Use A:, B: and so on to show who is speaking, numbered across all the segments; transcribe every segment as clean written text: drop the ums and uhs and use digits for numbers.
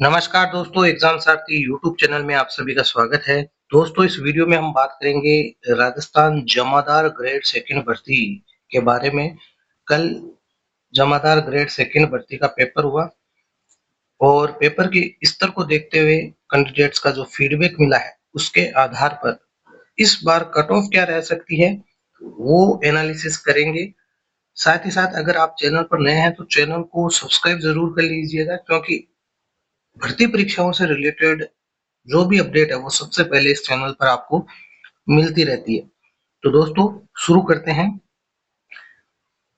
A: नमस्कार दोस्तों, एग्जाम साथी यूट्यूब चैनल में आप सभी का स्वागत है। दोस्तों, इस वीडियो में हम बात करेंगे राजस्थान जमादार ग्रेड सेकंड भर्ती के बारे में। कल जमादार ग्रेड सेकंड भर्ती का पेपर हुआ और पेपर के स्तर को देखते हुए कैंडिडेट्स का जो फीडबैक मिला है उसके आधार पर इस बार कट ऑफ क्या रह सकती है वो एनालिसिस करेंगे। साथ ही साथ अगर आप चैनल पर नए हैं तो चैनल को सब्सक्राइब जरूर कर लीजिएगा, क्योंकि भर्ती परीक्षाओं से रिलेटेड जो भी अपडेट है वो सबसे पहले इस चैनल पर आपको मिलती रहती है। तो दोस्तों, शुरू करते हैं।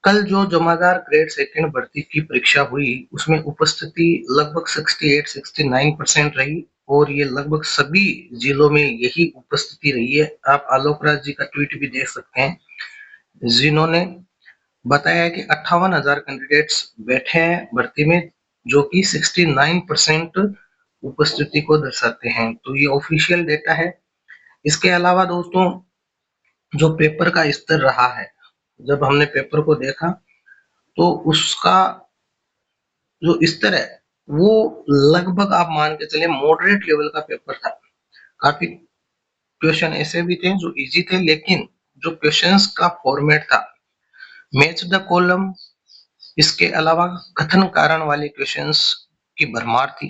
A: कल जो जमादार ग्रेड सेकंड भर्ती की परीक्षा हुई उसमें उपस्थिति लगभग 68-69% रही और ये लगभग सभी जिलों में यही उपस्थिति रही है। आप आलोक राज जी का ट्वीट भी देख सकते हैं, जिन्होंने बताया कि 58,000 कैंडिडेट्स बैठे हैं भर्ती में, जो कि 69% उपस्थिति को दर्शाते हैं। तो ये ऑफिशियल डेटा है। इसके अलावा दोस्तों, जो पेपर का स्तर रहा है, जब हमने पेपर को देखा तो उसका जो स्तर है वो लगभग आप मान के चले मॉडरेट लेवल का पेपर था। काफी क्वेश्चन ऐसे भी थे जो इजी थे, लेकिन जो क्वेश्चंस का फॉर्मेट था, मैच द कॉलम, इसके अलावा कथन कारण वाले क्वेश्चंस की भरमार थी।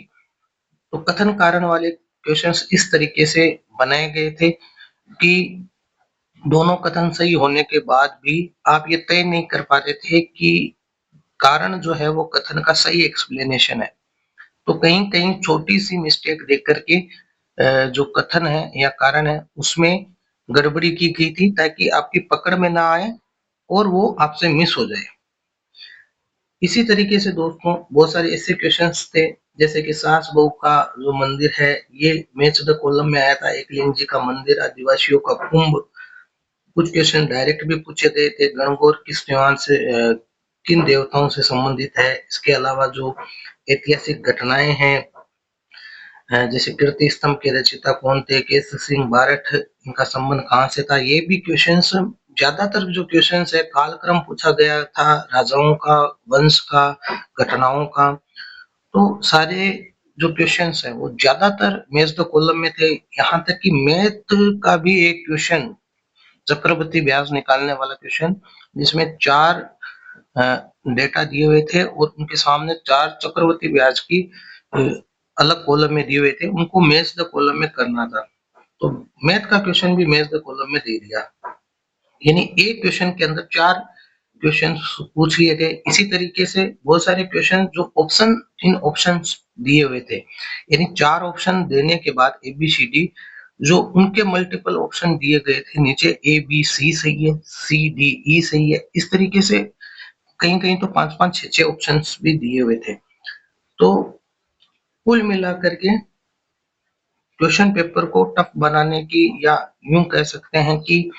A: तो कथन कारण वाले क्वेश्चंस इस तरीके से बनाए गए थे कि दोनों कथन सही होने के बाद भी आप ये तय नहीं कर पाते थे कि कारण जो है वो कथन का सही एक्सप्लेनेशन है। तो कहीं कहीं छोटी सी मिस्टेक देख करके जो कथन है या कारण है उसमें गड़बड़ी की गई थी, ताकि आपकी पकड़ में ना आए और वो आपसे मिस हो जाए। इसी तरीके से दोस्तों बहुत सारे ऐसे क्वेश्चंस थे, जैसे कि सास बहू का जो मंदिर है ये मैच द कॉलम में आया था, एकलिंग जी का मंदिर, आदिवासियों का कुंभ। कुछ क्वेश्चन डायरेक्ट भी पूछे गए थे, गणगौर किस त्योहार से किन देवताओं से संबंधित है। इसके अलावा जो ऐतिहासिक घटनाएं हैं, जैसे कीर्ति स्तंभ के रचयिता कौन थे, केसर सिंह बारठ, इनका संबंध कहाँ से था, ये भी क्वेश्चंस। ज्यादातर जो क्वेश्चंस है कालक्रम पूछा गया था, राजाओं का, वंश का, घटनाओं का। तो सारे जो क्वेश्चंस है वो ज्यादातर मैच द कॉलम में थे। यहाँ तक कि मैथ का भी एक क्वेश्चन, चक्रवृद्धि ब्याज निकालने वाला क्वेश्चन, जिसमें 4 डेटा दिए हुए थे और उनके सामने 4 चक्रवृद्धि ब्याज की अलग कॉलम में दिए हुए थे, उनको मैच द कॉलम में करना था। तो मैथ का क्वेश्चन भी मैच द कॉलम में दे दिया, यानी एक क्वेश्चन के अंदर 4 क्वेश्चन पूछ लिए गए। इसी तरीके से बहुत सारे क्वेश्चन जो ऑप्शन इन ऑप्शंस दिए हुए थे, यानी 4 ऑप्शन देने के बाद ABCD जो उनके मल्टीपल ऑप्शन दिए गए थे नीचे, ABC सही है, CDE सही है, इस तरीके से कहीं कहीं तो 5-5 6-6 ऑप्शंस भी दिए हुए थे। तो कुल मिलाकर के क्वेश्चन पेपर को टफ बनाने की, या यूं कह सकते हैं कि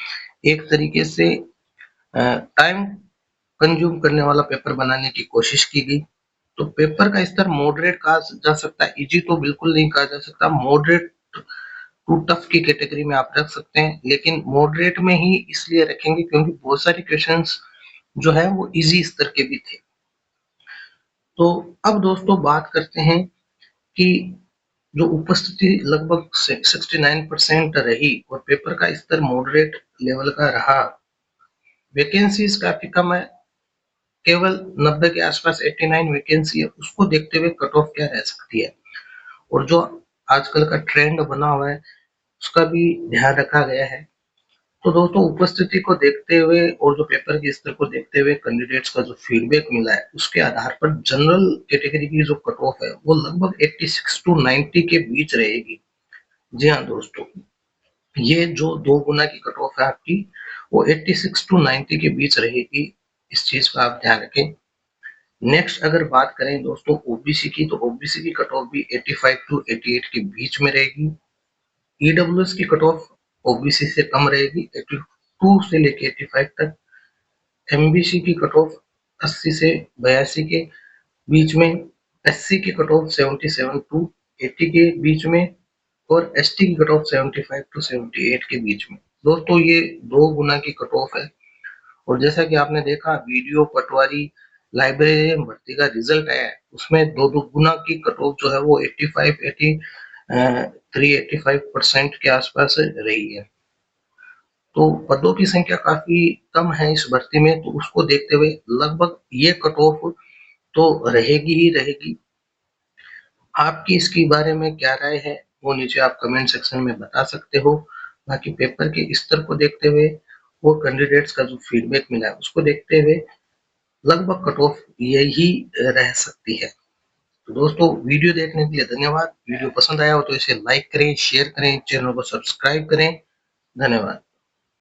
A: एक तरीके से टाइम कंज्यूम करने वाला पेपर बनाने की कोशिश की गई। तो पेपर का स्तर मॉडरेट कहा जा सकता है, इजी तो बिल्कुल नहीं कहा जा सकता। मॉडरेट टू टफ की कैटेगरी में आप रख सकते हैं, लेकिन मॉडरेट में ही इसलिए रखेंगे क्योंकि बहुत सारे क्वेश्चंस जो है वो इजी स्तर के भी थे। तो अब दोस्तों बात करते हैं कि जो उपस्थिति लगभग 69% रही और पेपर का स्तर मॉडरेट लेवल का रहा, वैकेंसीज काफी कम है, केवल 90 के आसपास 89 वैकेंसी है। उसको देखते हुए कट ऑफ क्या रह सकती है, और जो आजकल का ट्रेंड बना हुआ है उसका भी ध्यान रखा गया है। तो दोस्तों, उपस्थिति को देखते हुए और जो पेपर के स्तर को देखते हुए कैंडिडेट्स का जो फीडबैक मिला है उसके आधार पर जनरल कैटेगरी की जो कट ऑफ है वो लगभग 86 टू 90 के बीच रहेगी। जी हाँ दोस्तों, ये जो 2 गुना की कट ऑफ है आपकी, वो 86 टू 90 के बीच रहेगी। इस चीज का आप ध्यान रखें। नेक्स्ट अगर बात करें दोस्तों ओबीसी की, तो ओबीसी की कट ऑफ भी 85 टू 88 के बीच में रहेगी। ईडब्ल्यूएस की कट ऑफ ओबीसी से कम रहेगी, 82 से लेके 85 तक। एमबीसी की कट ऑफ 80 से 82 के बीच में। एससी की कट ऑफ 77 टू 80 के बीच में, और एसटी की कट ऑफ 75 टू 78 के बीच में। दोस्तों, ये 2 गुना की कट ऑफ है। और जैसा कि आपने देखा वीडियो पटवारी लाइब्रेरियन भर्ती का रिजल्ट आया है उसमें दो दुगुना की कट ऑफ जो है वो 385% के आसपास रही है। तो पदों की संख्या काफी कम है इस भर्ती में, तो उसको देखते हुए लगभग ये कट ऑफ तो रहेगी ही रहेगी। आपकी इसके बारे में क्या राय है वो नीचे आप कमेंट सेक्शन में बता सकते हो। बाकी पेपर के स्तर को देखते हुए और कैंडिडेट्स का जो फीडबैक मिला है उसको देखते हुए लगभग कट ऑफ यही रह सकती है। तो दोस्तों वीडियो देखने के लिए धन्यवाद। वीडियो पसंद आया हो तो इसे लाइक करें, शेयर करें, चैनल को सब्सक्राइब करें। धन्यवाद।